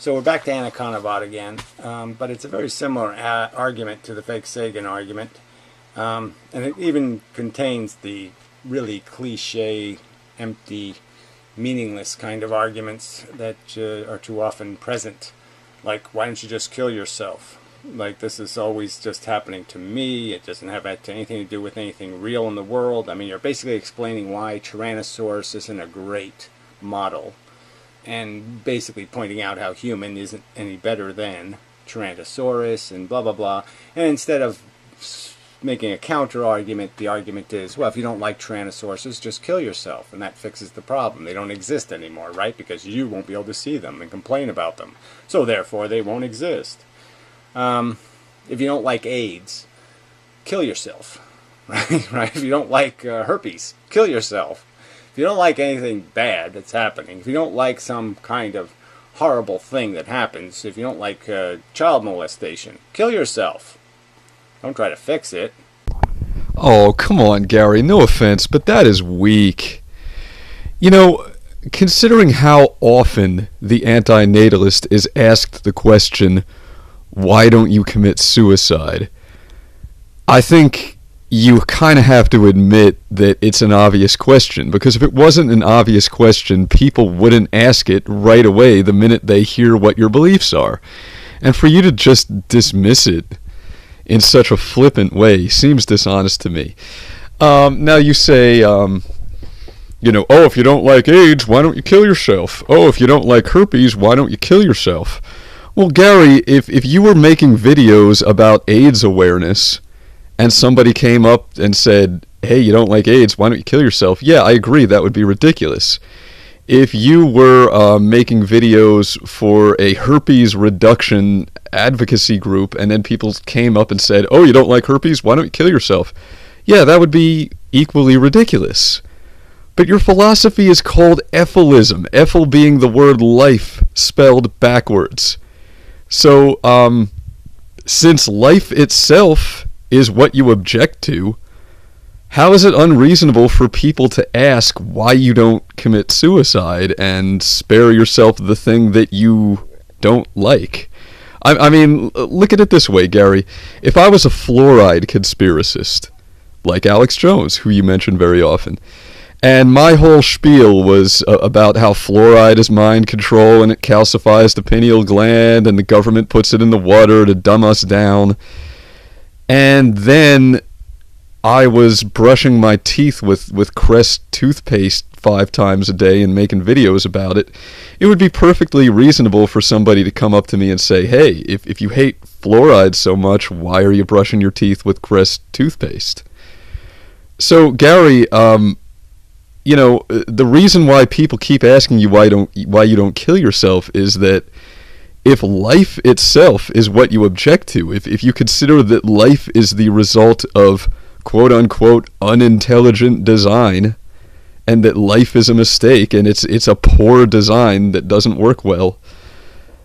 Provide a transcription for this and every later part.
So we're back to Anaconabot again, but it's a very similar argument to the Fakesagan argument, and it even contains the really cliche, empty, meaningless kind of arguments that are too often present, like why don't you just kill yourself? Like this is always just happening to me, it doesn't have anything to do with anything real in the world. I mean, you're basically explaining why Tyrannosaurus isn't a great model, and basically pointing out how human isn't any better than Tyrannosaurus and blah blah blah. And instead of making a counter argument, the argument is, well, if you don't like Tyrannosauruses, just kill yourself, and that fixes the problem. They don't exist anymore, right? Because you won't be able to see them and complain about them, so therefore they won't exist. If you don't like AIDS, kill yourself, right? If you don't like herpes, kill yourself. If you don't like anything bad that's happening, if you don't like some kind of horrible thing that happens, if you don't like child molestation, kill yourself. Don't try to fix it. Oh, come on, Gary. No offense, but that is weak. You know, considering how often the anti-natalist is asked the question, why don't you commit suicide? I think you kind of have to admit that it's an obvious question, because if it wasn't an obvious question, people wouldn't ask it right away the minute they hear what your beliefs are. And for you to just dismiss it in such a flippant way seems dishonest to me. Now you say, oh, if you don't like AIDS, why don't you kill yourself? Oh, if you don't like herpes, why don't you kill yourself? Well, Gary, if you were making videos about AIDS awareness, and somebody came up and said, hey, you don't like AIDS, why don't you kill yourself? Yeah, I agree, that would be ridiculous. If you were making videos for a herpes reduction advocacy group, and then people came up and said, oh, you don't like herpes, why don't you kill yourself? Yeah, that would be equally ridiculous. But your philosophy is called Ephelism, Ethel being the word life spelled backwards. So, since life itself is what you object to, how is it unreasonable for people to ask why you don't commit suicide and spare yourself the thing that you don't like? I mean, look at it this way, Gary. If I was a fluoride conspiracist, like Alex Jones, who you mention very often, and my whole spiel was about how fluoride is mind control and it calcifies the pineal gland and the government puts it in the water to dumb us down, and then I was brushing my teeth with Crest toothpaste 5 times a day and making videos about it, it would be perfectly reasonable for somebody to come up to me and say, hey, if you hate fluoride so much, why are you brushing your teeth with Crest toothpaste? So, Gary, the reason why people keep asking you why you don't kill yourself is that if life itself is what you object to, if you consider that life is the result of quote-unquote unintelligent design, and that life is a mistake and it's a poor design that doesn't work well,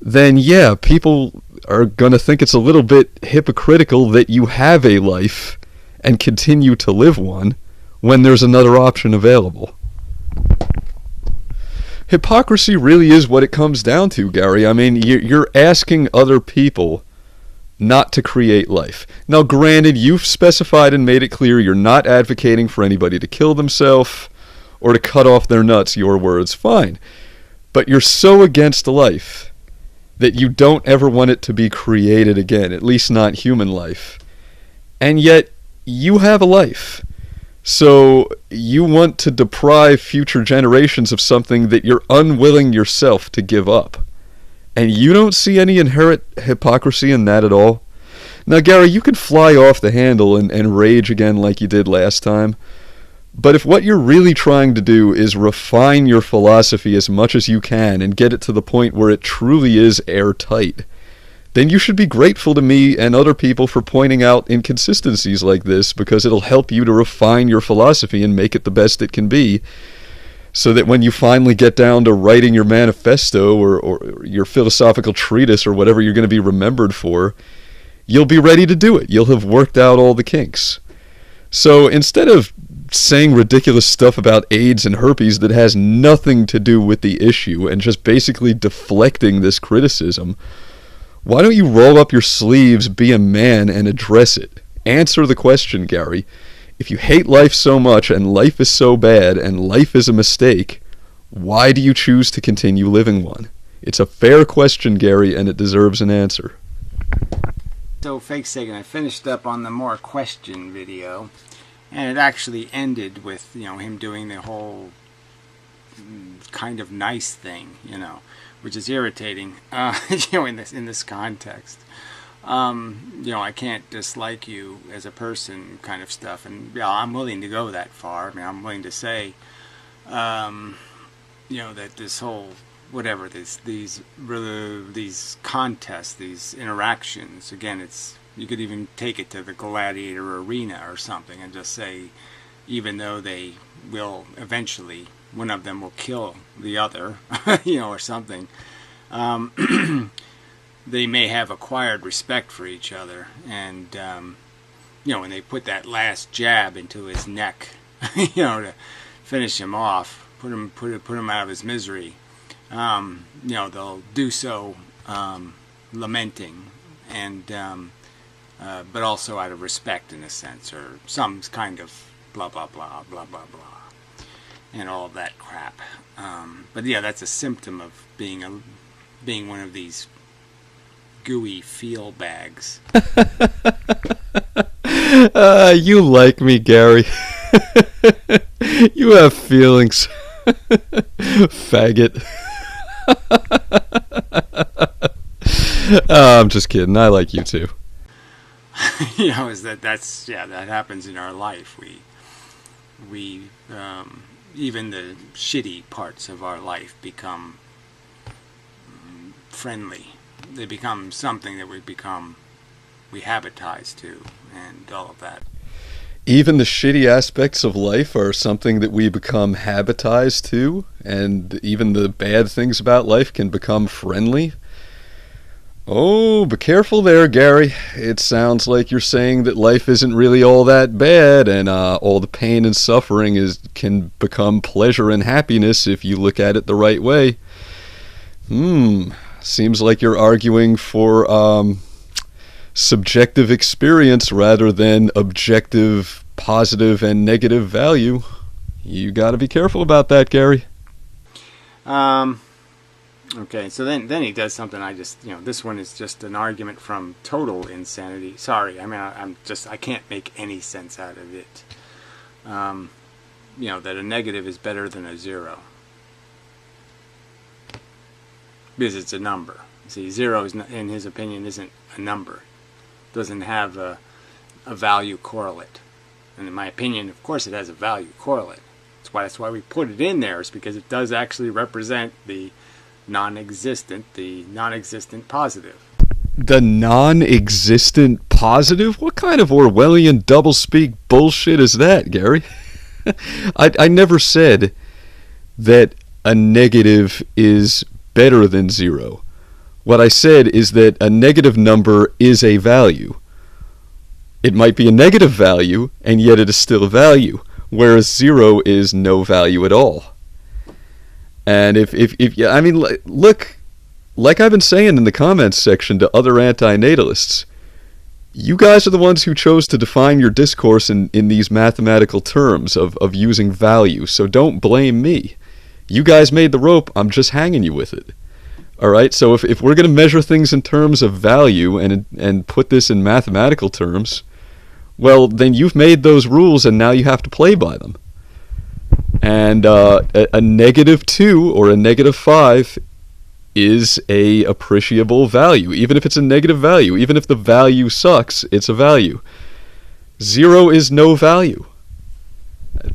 then yeah, people are going to think it's a little bit hypocritical that you have a life and continue to live one when there's another option available. Hypocrisy really is what it comes down to, Gary. I mean, you're asking other people not to create life. Now, granted, you've specified and made it clear you're not advocating for anybody to kill themselves or to cut off their nuts, your words, fine. But you're so against life that you don't ever want it to be created again, at least not human life. And yet, you have a life. So you want to deprive future generations of something that you're unwilling yourself to give up. And you don't see any inherent hypocrisy in that at all? Now, Gary, you can fly off the handle and rage again like you did last time. But if what you're really trying to do is refine your philosophy as much as you can and get it to the point where it truly is airtight, then you should be grateful to me and other people for pointing out inconsistencies like this, because it'll help you to refine your philosophy and make it the best it can be, so that when you finally get down to writing your manifesto or your philosophical treatise or whatever you're going to be remembered for, you'll be ready to do it. You'll have worked out all the kinks. So instead of saying ridiculous stuff about AIDS and herpes that has nothing to do with the issue and just basically deflecting this criticism, why don't you roll up your sleeves, be a man, and address it? Answer the question, Gary. If you hate life so much and life is so bad and life is a mistake, why do you choose to continue living one? It's a fair question, Gary, and it deserves an answer. So, Fakesagan, I finished up on the more question video, and it actually ended with, him doing the whole kind of nice thing, which is irritating, in this context. I can't dislike you as a person kind of stuff, and I'm willing to go that far. I mean, I'm willing to say, that this whole whatever these contests, these interactions, again, you could even take it to the gladiator arena or something and just say, even though they will eventually, one of them will kill the other, or something, they may have acquired respect for each other, and when they put that last jab into his neck, to finish him off, put him out of his misery, they'll do so lamenting, and but also out of respect in a sense, or some kind of blah blah blah blah blah blah, and all of that crap. But yeah, that's a symptom of being one of these gooey feel bags. You like me, Gary. You have feelings. Faggot. I'm just kidding. I like you too. That happens in our life. We even the shitty parts of our life become friendly. They become something that we habitize to, and all of that. Even the shitty aspects of life are something that we become habitized to, and even the bad things about life can become friendly. Oh, be careful there, Gary. It sounds like you're saying that life isn't really all that bad, and all the pain and suffering can become pleasure and happiness if you look at it the right way. Seems like you're arguing for subjective experience rather than objective positive and negative value. You got to be careful about that, Gary. Okay, so then he does something. This one is just an argument from total insanity. Sorry, I mean, I can't make any sense out of it. That a negative is better than a zero. Because it's a number. See, zero, in his opinion, isn't a number. It doesn't have a value correlate. And in my opinion, of course, it has a value correlate. That's why we put it in there, is because it does actually represent the non-existent positive. The non-existent positive? What kind of Orwellian doublespeak bullshit is that, Gary? I never said that a negative is better than zero. What I said is that a negative number is a value. It might be a negative value, and yet it is still a value, whereas zero is no value at all. And look, like I've been saying in the comments section to other anti-natalists, you guys are the ones who chose to define your discourse in these mathematical terms of using value, so don't blame me. You guys made the rope, I'm just hanging you with it. Alright, so if we're going to measure things in terms of value and put this in mathematical terms, well, then you've made those rules and now you have to play by them. And a -2 or a -5 is a appreciable value, even if it's a negative value. Even if the value sucks, it's a value. Zero is no value.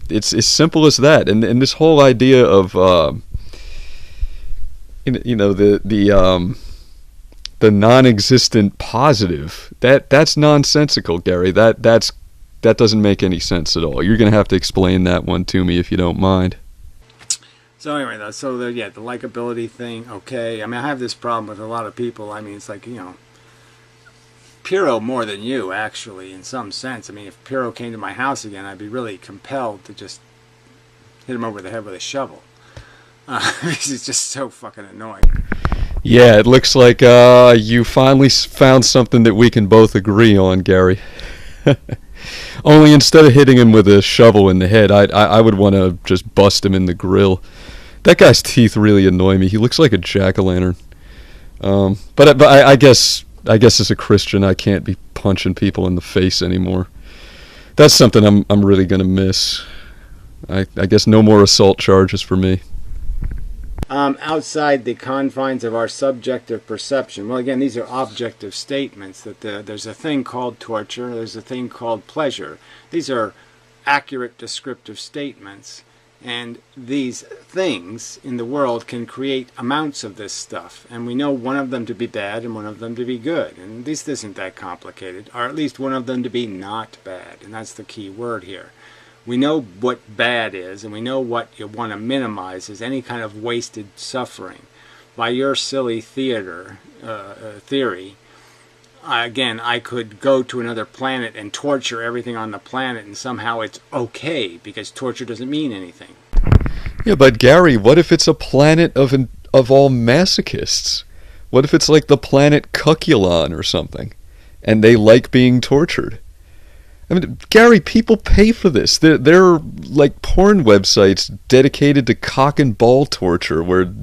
It's as simple as that. And this whole idea of the non-existent positive, that's nonsensical, Gary. That doesn't make any sense at all. You're going to have to explain that one to me if you don't mind. So anyway, the likability thing, okay. I mean, I have this problem with a lot of people. I mean, it's like, Piro more than you, actually, in some sense. I mean, if Piro came to my house again, I'd be really compelled to just hit him over the head with a shovel. He's just so fucking annoying. Yeah, it looks like you finally found something that we can both agree on, Gary. Only instead of hitting him with a shovel in the head, I would want to just bust him in the grill. That guy's teeth really annoy me. He looks like a jack-o'-lantern. But I guess as a Christian, I can't be punching people in the face anymore. That's something I'm really gonna miss. I guess no more assault charges for me. Outside the confines of our subjective perception. Well, again, these are objective statements that there's a thing called torture, there's a thing called pleasure. These are accurate descriptive statements, and these things in the world can create amounts of this stuff, and we know one of them to be bad and one of them to be good, and this isn't that complicated, or at least one of them to be not bad, and that's the key word here. We know what bad is, and we know what you want to minimize is any kind of wasted suffering. By your silly theory, again, I could go to another planet and torture everything on the planet, and somehow it's okay, because torture doesn't mean anything. Yeah, but Gary, what if it's a planet of all masochists? What if it's like the planet Cuculon or something, and they like being tortured? I mean, Gary, people pay for this. There are like porn websites dedicated to cock and ball torture where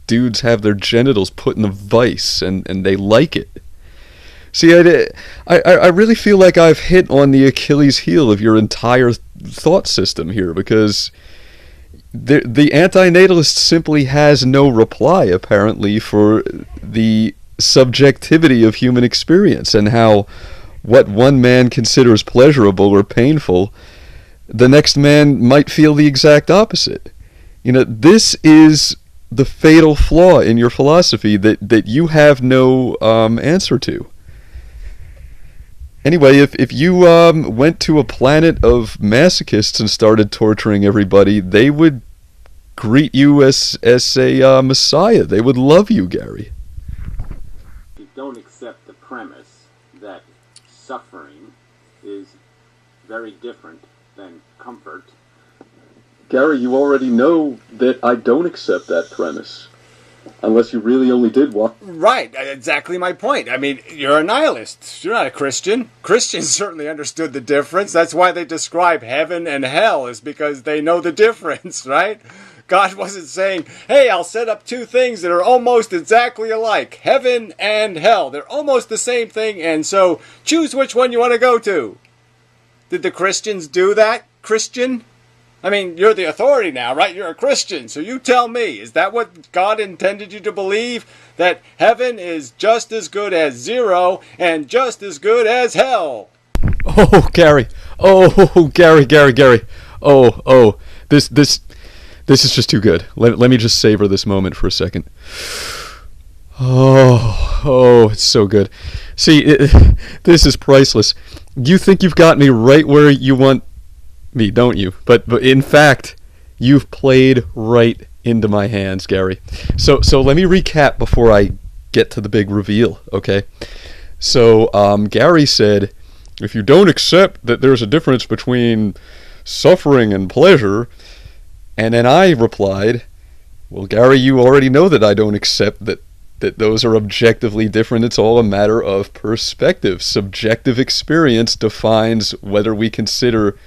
dudes have their genitals put in a vice and they like it. See, I really feel like I've hit on the Achilles heel of your entire thought system here, because the anti-natalist simply has no reply, apparently, for the subjectivity of human experience and how what one man considers pleasurable or painful, the next man might feel the exact opposite. You know, this is the fatal flaw in your philosophy that you have no answer to. Anyway, if you went to a planet of masochists and started torturing everybody, they would greet you as a messiah. They would love you, Gary. You don't accept the premise that suffering is very different than comfort. Gary, you already know that I don't accept that premise. Unless you really only did walk. Right, exactly my point. I mean, you're a nihilist. You're not a Christian. Christians certainly understood the difference. That's why they describe heaven and hell, is because they know the difference, right? God wasn't saying, hey, I'll set up two things that are almost exactly alike. Heaven and hell. They're almost the same thing, and so choose which one you want to go to. Did the Christians do that, Christian? I mean, you're the authority now, right? You're a Christian, so you tell me. Is that what God intended you to believe? That heaven is just as good as zero and just as good as hell? Oh, Gary. Oh, Gary. Oh, this is just too good. Let me just savor this moment for a second. Oh, it's so good. See, this is priceless. You think you've got me right where you want me, don't you? But in fact, you've played right into my hands, Gary. So let me recap before I get to the big reveal, okay? So Gary said, if you don't accept that there's a difference between suffering and pleasure, and then I replied, well, Gary, you already know that I don't accept that those are objectively different. It's all a matter of perspective. Subjective experience defines whether we consider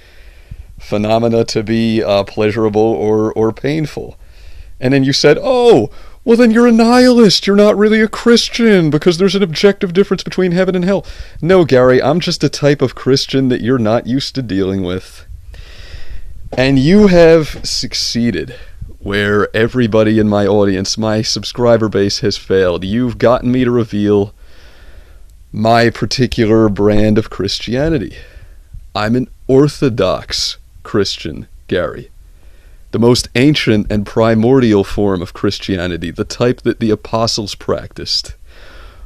phenomena to be pleasurable or painful. And then you said, oh, well then you're a nihilist. You're not really a Christian because there's an objective difference between heaven and hell. No, Gary, I'm just a type of Christian that you're not used to dealing with. And you have succeeded where everybody in my audience, my subscriber base, has failed. You've gotten me to reveal my particular brand of Christianity. I'm an Orthodox Christian, Gary. The most ancient and primordial form of Christianity, the type that the apostles practiced.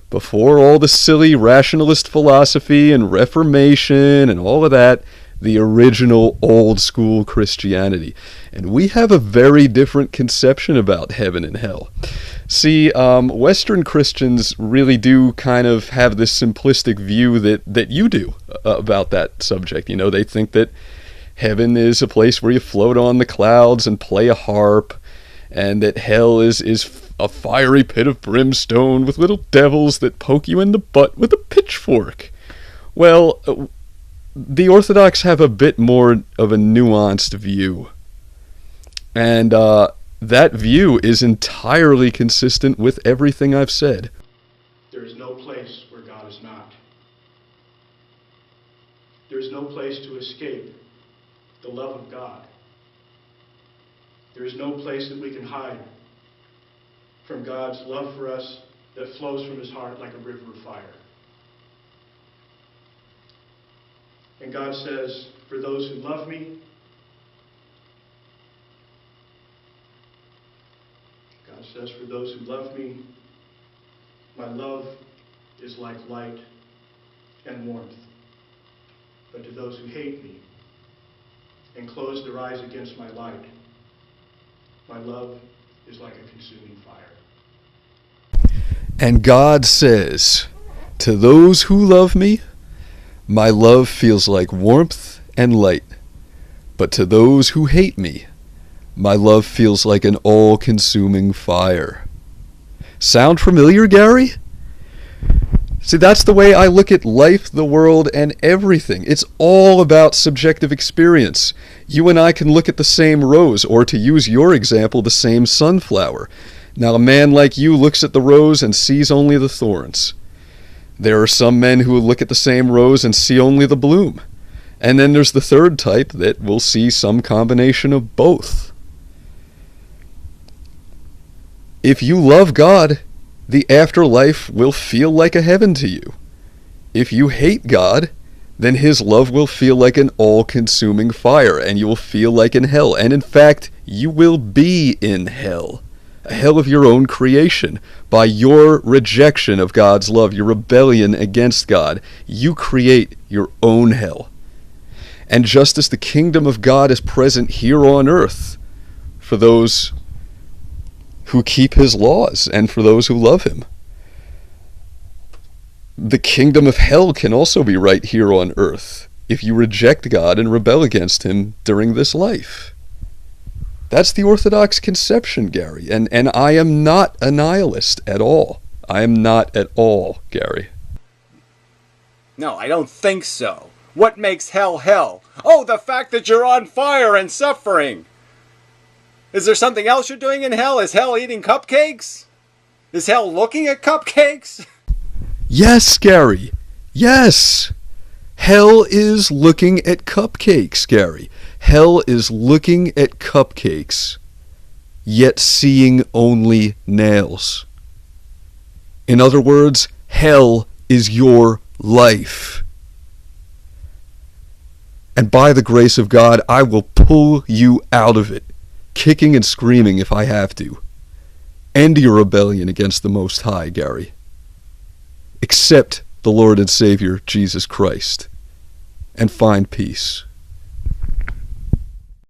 Before all the silly rationalist philosophy and Reformation and all of that, the original old school Christianity. And we have a very different conception about heaven and hell. See, Western Christians really do kind of have this simplistic view that you do about that subject. You know, they think that heaven is a place where you float on the clouds and play a harp, and that hell is a fiery pit of brimstone with little devils that poke you in the butt with a pitchfork. Well, the Orthodox have a bit more of a nuanced view. And that view is entirely consistent with everything I've said. There is no place where God is not. There is no place to escape the love of God. There is no place that we can hide from God's love for us that flows from his heart like a river of fire. And God says, for those who love me, God says, for those who love me, my love is like light and warmth. But to those who hate me and close their eyes against my light, my love is like a consuming fire. And God says, to those who love me, my love feels like warmth and light. But to those who hate me, my love feels like an all-consuming fire. Sound familiar, Gary? See, that's the way I look at life, the world, and everything. It's all about subjective experience. You and I can look at the same rose, or to use your example, the same sunflower. Now, a man like you looks at the rose and sees only the thorns. There are some men who will look at the same rose and see only the bloom. And then there's the third type that will see some combination of both. If you love God, the afterlife will feel like a heaven to you. If you hate God, then his love will feel like an all-consuming fire, and you will feel like in hell. And in fact, you will be in hell. A hell of your own creation. By your rejection of God's love, your rebellion against God, you create your own hell. And just as the kingdom of God is present here on earth for those who keep his laws and for those who love him, the kingdom of hell can also be right here on earth if you reject God and rebel against him during this life. That's the Orthodox conception, Gary, and I am not a nihilist at all. I am not at all, Gary. No, I don't think so. What makes hell hell? Oh, the fact that you're on fire and suffering. Is there something else you're doing in hell? Is hell eating cupcakes? Is hell looking at cupcakes? Yes, Gary. Yes. Hell is looking at cupcakes, Gary. Hell is looking at cupcakes, yet seeing only nails. In other words, hell is your life. And by the grace of God, I will pull you out of it, kicking and screaming if I have to. End your rebellion against the Most High, Gary. Accept the Lord and Savior, Jesus Christ, and find peace.